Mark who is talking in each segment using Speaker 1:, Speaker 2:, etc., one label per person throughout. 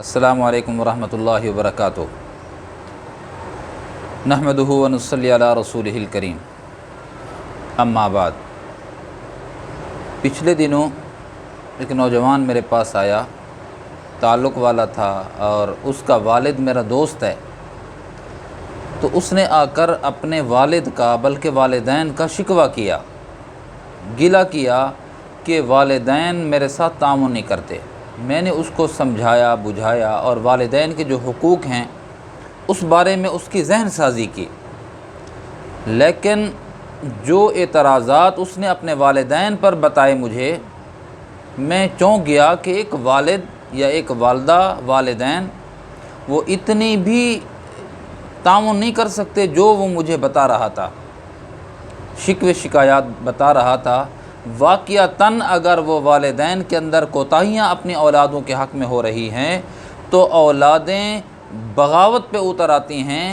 Speaker 1: अस्सलामु अलैकुम वरहमतुल्लाहि वबरकातुहू। नहमदुहु व नुसल्ली अला रसूलिहिल करीम। अम्मा बाद। पिछले दिनों एक नौजवान मेरे पास आया, ताल्लुक़ वाला था और उसका वालिद मेरा दोस्त है। तो उसने आकर अपने वालिद का बल्कि वालिदैन का शिकवा किया, गिला किया कि वालिदैन मेरे साथ तामुन नहीं करते। मैंने उसको समझाया बुझाया और वालिदैन के जो हुकूक हैं उस बारे में उसकी जहन साजी की, लेकिन जो एतराज़ात उसने अपने वालिदैन पर बताए मुझे, मैं चौंक गया कि एक वालिद या एक वालदा, वालिदैन वो इतनी भी तामुन नहीं कर सकते जो वो मुझे बता रहा था, शिकवे शिकायत बता रहा था। वाक़ियतन अगर वो वालिदैन के अंदर कोताहियाँ अपनी औलादों के हक़ में हो रही हैं तो औलादें बगावत पे उतर आती हैं।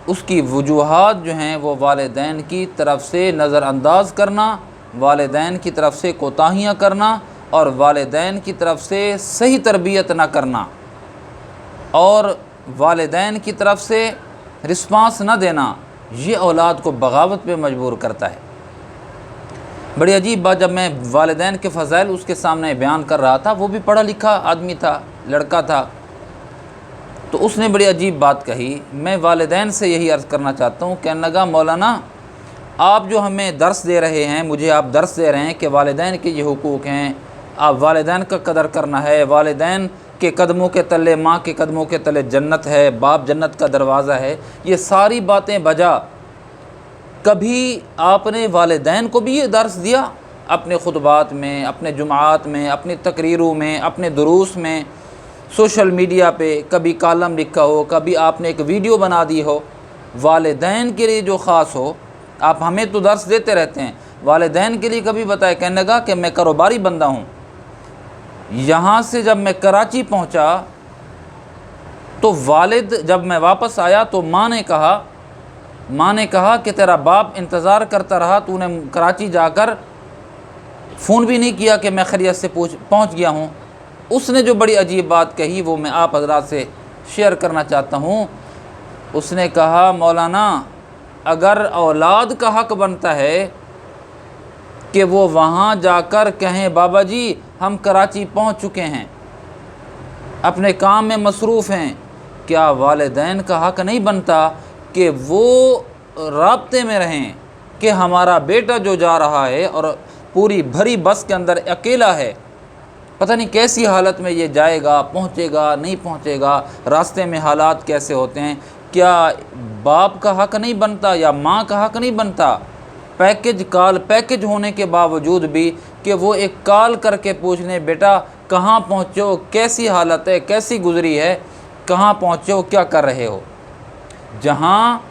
Speaker 1: उसकी वजूहात जो हैं वो वालिदैन की तरफ से नज़रअंदाज करना, वालिदैन की तरफ से कोताहियाँ करना और वालिदैन की तरफ से सही तरबियत ना करना और वालिदैन की तरफ से रिस्पांस न देना, ये औलाद को बगावत पे मजबूर करता है। बड़ी अजीब बात, जब मैं वालिदैन के फ़ज़ाइल उसके सामने बयान कर रहा था, वो भी पढ़ा लिखा आदमी था, लड़का था, तो उसने बड़ी अजीब बात कही। मैं वालिदैन से यही अर्ज़ करना चाहता हूँ, कहने लगा मौलाना आप जो हमें दर्स दे रहे हैं, मुझे आप दर्स दे रहे हैं कि वालिदैन के ये हुकूक हैं, आप वालिदैन का कदर करना है, वालिदैन के कदमों के तले, माँ के कदमों के तले जन्नत है, बाप जन्नत का दरवाज़ा है, ये सारी बातें बजा, कभी आपने वालिदैन को भी ये दर्स दिया अपने खुतबात में, अपने जुमात में, अपनी तकरीरों में, अपने दुरूस में, सोशल मीडिया पे कभी कॉलम लिखा हो, कभी आपने एक वीडियो बना दी हो वालिदैन के लिए जो ख़ास हो? आप हमें तो दर्स देते रहते हैं, वालिदैन के लिए कभी बताए? कहने लगा कि मैं कारोबारी बंदा हूँ। यहाँ से जब मैं कराची पहुँचा तो वालिद, जब मैं वापस आया तो माँ ने कहा कि तेरा बाप इंतज़ार करता रहा, तूने कराची जाकर फ़ोन भी नहीं किया कि मैं खैरियत से पहुँच गया हूँ। उसने जो बड़ी अजीब बात कही वो मैं आप हज़रात से शेयर करना चाहता हूँ। उसने कहा मौलाना अगर औलाद का हक़ बनता है कि वो वहाँ जाकर कहें बाबा जी हम कराची पहुँच चुके हैं, अपने काम में मसरूफ़ हैं, क्या वालिदैन का हक़ नहीं बनता कि वो राब्ते में रहें कि हमारा बेटा जो जा रहा है और पूरी भरी बस के अंदर अकेला है, पता नहीं कैसी हालत में ये जाएगा, पहुँचेगा नहीं पहुँचेगा, रास्ते में हालात कैसे होते हैं, क्या बाप का हक़ नहीं बनता या माँ का हक़ नहीं बनता? पैकेज होने के बावजूद भी कि वो एक कॉल करके पूछ लें बेटा कहाँ पहुँचे हो, कैसी हालत है, कैसी गुज़री है, कहाँ पहुँचे हो, क्या कर रहे हो। जहाँ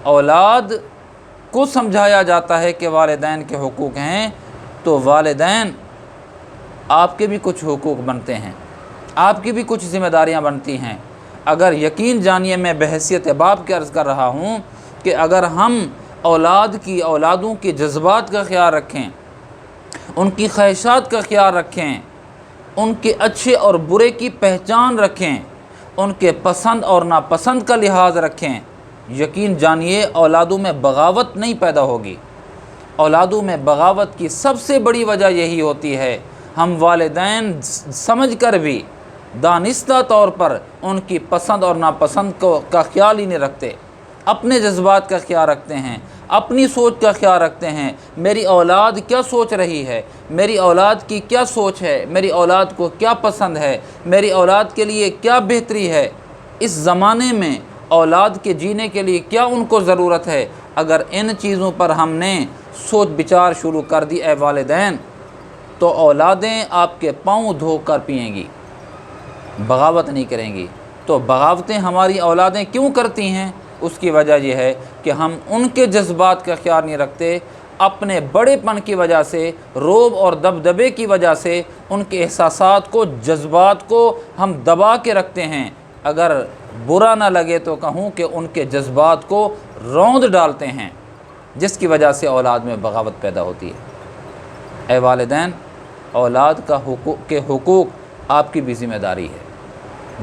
Speaker 1: औलाद को समझाया जाता है कि वालिदैन के हुकूक हैं, तो वालिदैन आपके भी कुछ हुकूक बनते हैं, आपकी भी कुछ ज़िम्मेदारियाँ बनती हैं। अगर यकीन जानिए मैं बहैसियत बाप के अर्ज़ कर रहा हूँ कि अगर हम औलादों के जज्बात का ख्याल रखें, उनकी ख्वाहिशात का ख्याल रखें, उनके अच्छे और बुरे की पहचान रखें, उनके पसंद और नापसंद का लिहाज रखें, यकीन जानिए औलादों में बगावत नहीं पैदा होगी। औलादों में बगावत की सबसे बड़ी वजह यही होती है, हम वालिदैन समझ कर भी दानिस्ता तौर पर उनकी पसंद और नापसंद का ख्याल ही नहीं रखते, अपने जज्बात का ख्याल रखते हैं, अपनी सोच का ख्याल रखते हैं। मेरी औलाद क्या सोच रही है, मेरी औलाद की क्या सोच है, मेरी औलाद को क्या पसंद है, मेरी औलाद के लिए क्या बेहतरी है, इस ज़माने में औलाद के जीने के लिए क्या उनको ज़रूरत है। अगर इन चीज़ों पर हमने सोच विचार शुरू कर दी ए वालिदैन, तो औलादें आपके पाँव धोकर पिएंगी, बगावत नहीं करेंगी। तो बगावतें हमारी औलादें क्यों करती हैं? उसकी वजह यह है कि हम उनके जज्बात का ख्याल नहीं रखते, अपने बड़ेपन की वजह से, रोब और दबदबे की वजह से उनके एहसासात को, जज्बात को हम दबा के रखते हैं। अगर बुरा ना लगे तो कहूँ कि उनके जज्बात को रौंद डालते हैं, जिसकी वजह से औलाद में बगावत पैदा होती है। ए वालिदैन, औलाद के हुकूक आपकी भी ज़िम्मेदारी है।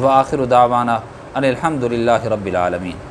Speaker 1: وآخر دعوانا ان الحمد للہ رب العالمین۔